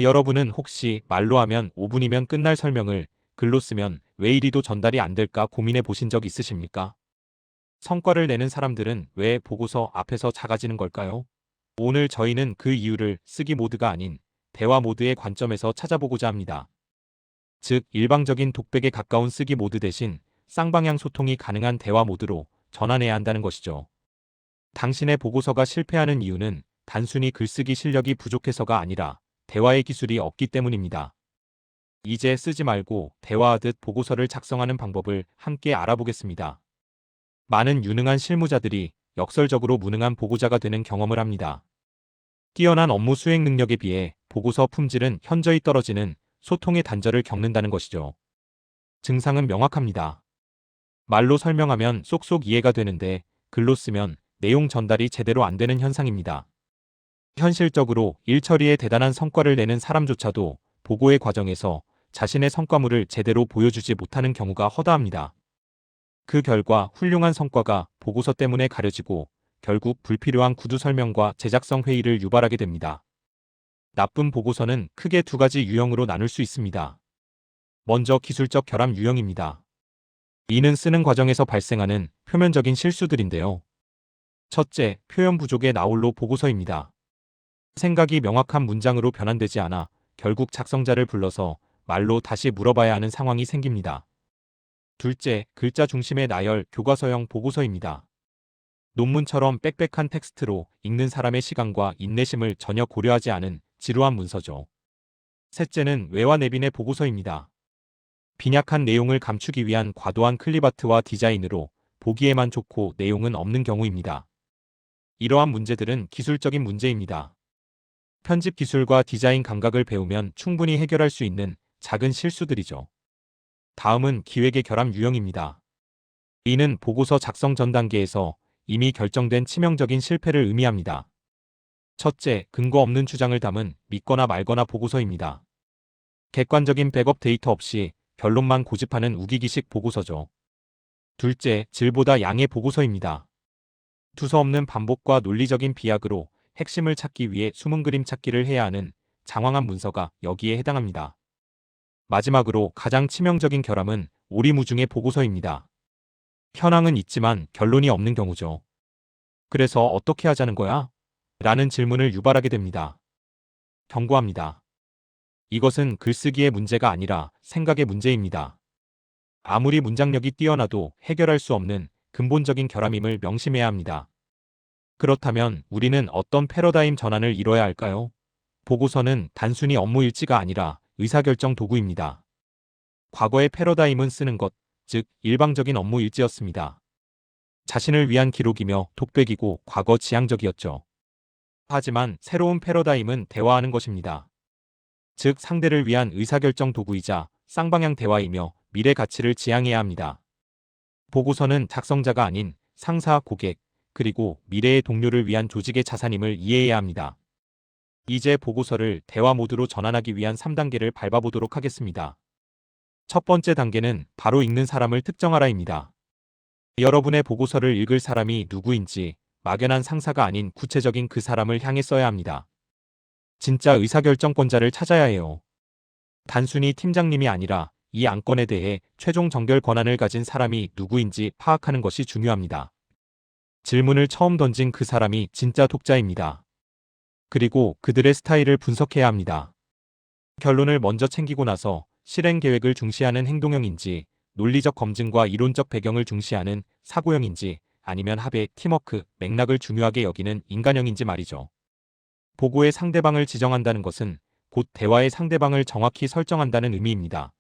여러분은 혹시 말로 하면 5분이면 끝날 설명을 글로 쓰면 왜 이리도 전달이 안 될까 고민해 보신 적 있으십니까? 성과를 내는 사람들은 왜 보고서 앞에서 작아지는 걸까요? 오늘 저희는 그 이유를 쓰기 모드가 아닌 대화 모드의 관점에서 찾아보고자 합니다. 즉, 일방적인 독백에 가까운 쓰기 모드 대신 쌍방향 소통이 가능한 대화 모드로 전환해야 한다는 것이죠. 당신의 보고서가 실패하는 이유는 단순히 글쓰기 실력이 부족해서가 아니라 대화의 기술이 없기 때문입니다. 이제 쓰지 말고 대화하듯 보고서를 작성하는 방법을 함께 알아보겠습니다. 많은 유능한 실무자들이 역설적으로 무능한 보고자가 되는 경험을 합니다. 뛰어난 업무 수행 능력에 비해 보고서 품질은 현저히 떨어지는 소통의 단절을 겪는다는 것이죠. 증상은 명확합니다. 말로 설명하면 쏙쏙 이해가 되는데 글로 쓰면 내용 전달이 제대로 안 되는 현상입니다. 현실적으로 일 처리에 대단한 성과를 내는 사람조차도 보고의 과정에서 자신의 성과물을 제대로 보여주지 못하는 경우가 허다합니다. 그 결과 훌륭한 성과가 보고서 때문에 가려지고 결국 불필요한 구두 설명과 제작성 회의를 유발하게 됩니다. 나쁜 보고서는 크게 두 가지 유형으로 나눌 수 있습니다. 먼저 기술적 결함 유형입니다. 이는 쓰는 과정에서 발생하는 표면적인 실수들인데요. 첫째, 표현 부족의 나홀로 보고서입니다. 생각이 명확한 문장으로 변환되지 않아 결국 작성자를 불러서 말로 다시 물어봐야 하는 상황이 생깁니다. 둘째, 글자 중심의 나열 교과서형 보고서입니다. 논문처럼 빽빽한 텍스트로 읽는 사람의 시간과 인내심을 전혀 고려하지 않은 지루한 문서죠. 셋째는 외화 내빈의 보고서입니다. 빈약한 내용을 감추기 위한 과도한 클립아트와 디자인으로 보기에만 좋고 내용은 없는 경우입니다. 이러한 문제들은 기술적인 문제입니다. 편집 기술과 디자인 감각을 배우면 충분히 해결할 수 있는 작은 실수들이죠. 다음은 기획의 결함 유형입니다. 이는 보고서 작성 전 단계에서 이미 결정된 치명적인 실패를 의미합니다. 첫째, 근거 없는 주장을 담은 믿거나 말거나 보고서입니다. 객관적인 백업 데이터 없이 결론만 고집하는 우기기식 보고서죠. 둘째, 질보다 양의 보고서입니다. 두서없는 반복과 논리적인 비약으로 핵심을 찾기 위해 숨은 그림 찾기를 해야 하는 장황한 문서가 여기에 해당합니다. 마지막으로 가장 치명적인 결함은 오리무중의 보고서입니다. 현황은 있지만 결론이 없는 경우죠. 그래서 어떻게 하자는 거야? 라는 질문을 유발하게 됩니다. 경고합니다. 이것은 글쓰기의 문제가 아니라 생각의 문제입니다. 아무리 문장력이 뛰어나도 해결할 수 없는 근본적인 결함임을 명심해야 합니다. 그렇다면 우리는 어떤 패러다임 전환을 이뤄야 할까요? 보고서는 단순히 업무 일지가 아니라 의사결정 도구입니다. 과거의 패러다임은 쓰는 것, 즉 일방적인 업무 일지였습니다. 자신을 위한 기록이며 독백이고 과거 지향적이었죠. 하지만 새로운 패러다임은 대화하는 것입니다. 즉 상대를 위한 의사결정 도구이자 쌍방향 대화이며 미래 가치를 지향해야 합니다. 보고서는 작성자가 아닌 상사, 고객, 그리고 미래의 동료를 위한 조직의 자산임을 이해해야 합니다. 이제 보고서를 대화 모드로 전환하기 위한 3단계를 밟아보도록 하겠습니다. 첫 번째 단계는 바로 읽는 사람을 특정하라입니다. 여러분의 보고서를 읽을 사람이 누구인지 막연한 상사가 아닌 구체적인 그 사람을 향해 써야 합니다. 진짜 의사결정권자를 찾아야 해요. 단순히 팀장님이 아니라 이 안건에 대해 최종 정결 권한을 가진 사람이 누구인지 파악하는 것이 중요합니다. 질문을 처음 던진 그 사람이 진짜 독자입니다. 그리고 그들의 스타일을 분석해야 합니다. 결론을 먼저 챙기고 나서 실행 계획을 중시하는 행동형인지, 논리적 검증과 이론적 배경을 중시하는 사고형인지, 아니면 합의, 팀워크, 맥락을 중요하게 여기는 인간형인지 말이죠. 보고의 상대방을 지정한다는 것은 곧 대화의 상대방을 정확히 설정한다는 의미입니다.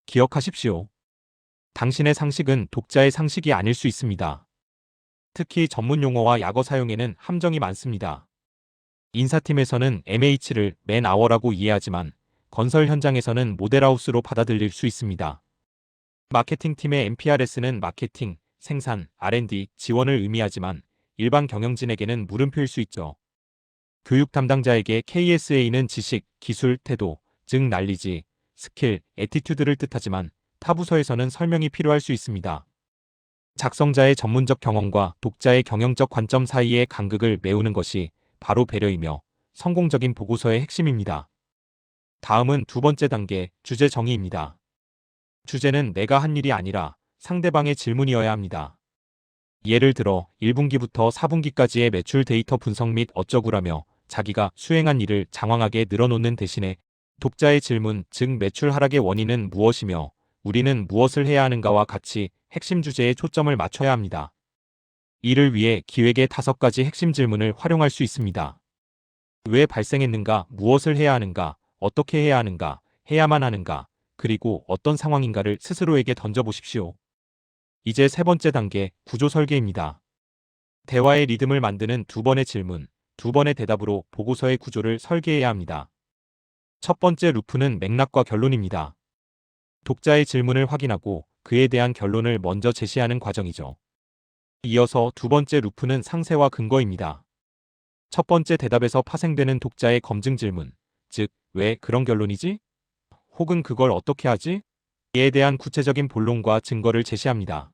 기억하십시오. 당신의 상식은 독자의 상식이 아닐 수 있습니다. 특히 전문 용어와 약어 사용에는 함정이 많습니다. 인사팀에서는 MH를 맨아워라고 이해하지만 건설 현장에서는 모델하우스로 받아들일 수 있습니다. 마케팅팀의 MPRS는 마케팅, 생산, R&D, 지원을 의미하지만 일반 경영진에게는 물음표일 수 있죠. 교육 담당자에게 KSA는 지식, 기술, 태도, 즉 난리지, 스킬, 애티튜드를 뜻하지만 타 부서에서는 설명이 필요할 수 있습니다. 작성자의 전문적 경험과 독자의 경영적 관점 사이의 간극을 메우는 것이 바로 배려이며 성공적인 보고서의 핵심입니다. 다음은 두 번째 단계, 주제 정의입니다. 주제는 내가 한 일이 아니라 상대방의 질문이어야 합니다. 예를 들어 1분기부터 4분기까지의 매출 데이터 분석 및 어쩌구라며 자기가 수행한 일을 장황하게 늘어놓는 대신에 독자의 질문, 즉 매출 하락의 원인은 무엇이며 우리는 무엇을 해야 하는가와 같이 핵심 주제에 초점을 맞춰야 합니다. 이를 위해 기획의 5가지 핵심 질문을 활용할 수 있습니다. 왜 발생했는가, 무엇을 해야 하는가, 어떻게 해야 하는가, 해야만 하는가, 그리고 어떤 상황인가를 스스로에게 던져보십시오. 이제 세 번째 단계, 구조 설계입니다. 대화의 리듬을 만드는 두 번의 질문, 두 번의 대답으로 보고서의 구조를 설계해야 합니다. 첫 번째 루프는 맥락과 결론입니다. 독자의 질문을 확인하고 그에 대한 결론을 먼저 제시하는 과정이죠. 이어서 두 번째 루프는 상세와 근거입니다. 첫 번째 대답에서 파생되는 독자의 검증 질문, 즉, 왜 그런 결론이지? 혹은 그걸 어떻게 하지? 이에 대한 구체적인 본론과 증거를 제시합니다.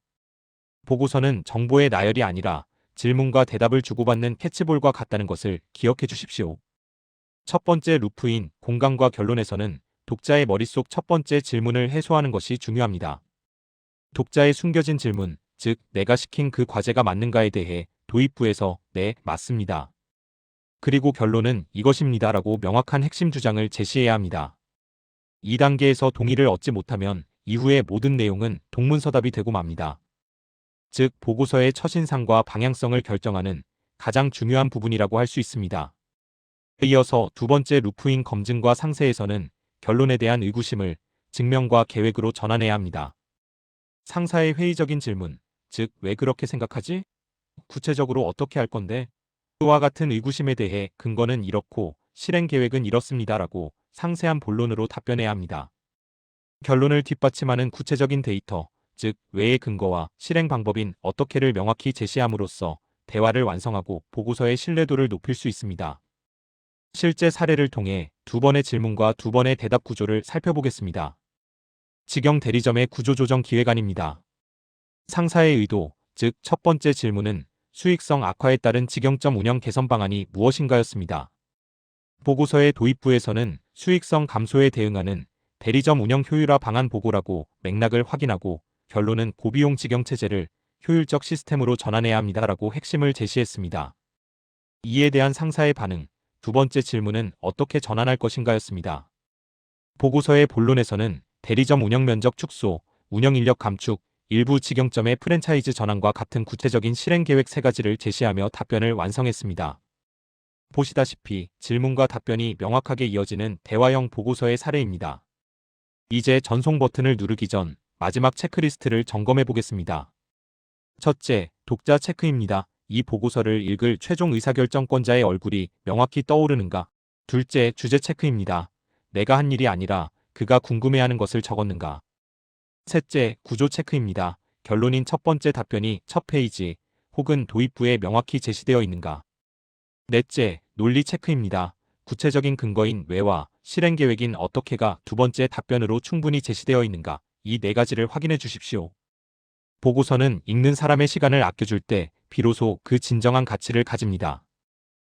보고서는 정보의 나열이 아니라 질문과 대답을 주고받는 캐치볼과 같다는 것을 기억해 주십시오. 첫 번째 루프인 공감과 결론에서는 독자의 머릿속 첫 번째 질문을 해소하는 것이 중요합니다. 독자의 숨겨진 질문, 즉 내가 시킨 그 과제가 맞는가에 대해 도입부에서 네, 맞습니다. 그리고 결론은 이것입니다라고 명확한 핵심 주장을 제시해야 합니다. 2단계에서 동의를 얻지 못하면 이후의 모든 내용은 동문서답이 되고 맙니다. 즉 보고서의 첫인상과 방향성을 결정하는 가장 중요한 부분이라고 할 수 있습니다. 이어서 두 번째 루프인 검증과 상세에서는 결론에 대한 의구심을 증명과 계획으로 전환해야 합니다. 상사의 회의적인 질문, 즉 왜 그렇게 생각하지? 구체적으로 어떻게 할 건데? 그와 같은 의구심에 대해 근거는 이렇고 실행 계획은 이렇습니다라고 상세한 본론으로 답변해야 합니다. 결론을 뒷받침하는 구체적인 데이터, 즉 왜의 근거와 실행 방법인 어떻게를 명확히 제시함으로써 대화를 완성하고 보고서의 신뢰도를 높일 수 있습니다. 실제 사례를 통해 두 번의 질문과 두 번의 대답 구조를 살펴보겠습니다. 직영 대리점의 구조조정 기획안입니다. 상사의 의도, 즉 첫 번째 질문은 수익성 악화에 따른 직영점 운영 개선 방안이 무엇인가였습니다. 보고서의 도입부에서는 수익성 감소에 대응하는 대리점 운영 효율화 방안 보고라고 맥락을 확인하고 결론은 고비용 직영 체제를 효율적 시스템으로 전환해야 합니다라고 핵심을 제시했습니다. 이에 대한 상사의 반응, 두 번째 질문은 어떻게 전환할 것인가였습니다. 보고서의 본론에서는 대리점 운영 면적 축소, 운영 인력 감축, 일부 직영점의 프랜차이즈 전환과 같은 구체적인 실행 계획 3가지를 제시하며 답변을 완성했습니다. 보시다시피 질문과 답변이 명확하게 이어지는 대화형 보고서의 사례입니다. 이제 전송 버튼을 누르기 전 마지막 체크리스트를 점검해 보겠습니다. 첫째, 독자 체크입니다. 이 보고서를 읽을 최종 의사결정권자의 얼굴이 명확히 떠오르는가? 둘째, 주제 체크입니다. 내가 한 일이 아니라 그가 궁금해하는 것을 적었는가? 셋째, 구조 체크입니다. 결론인 첫 번째 답변이 첫 페이지 혹은 도입부에 명확히 제시되어 있는가? 넷째, 논리 체크입니다. 구체적인 근거인 왜와 실행 계획인 어떻게가 두 번째 답변으로 충분히 제시되어 있는가? 이 4가지를 확인해 주십시오. 보고서는 읽는 사람의 시간을 아껴줄 때 비로소 그 진정한 가치를 가집니다.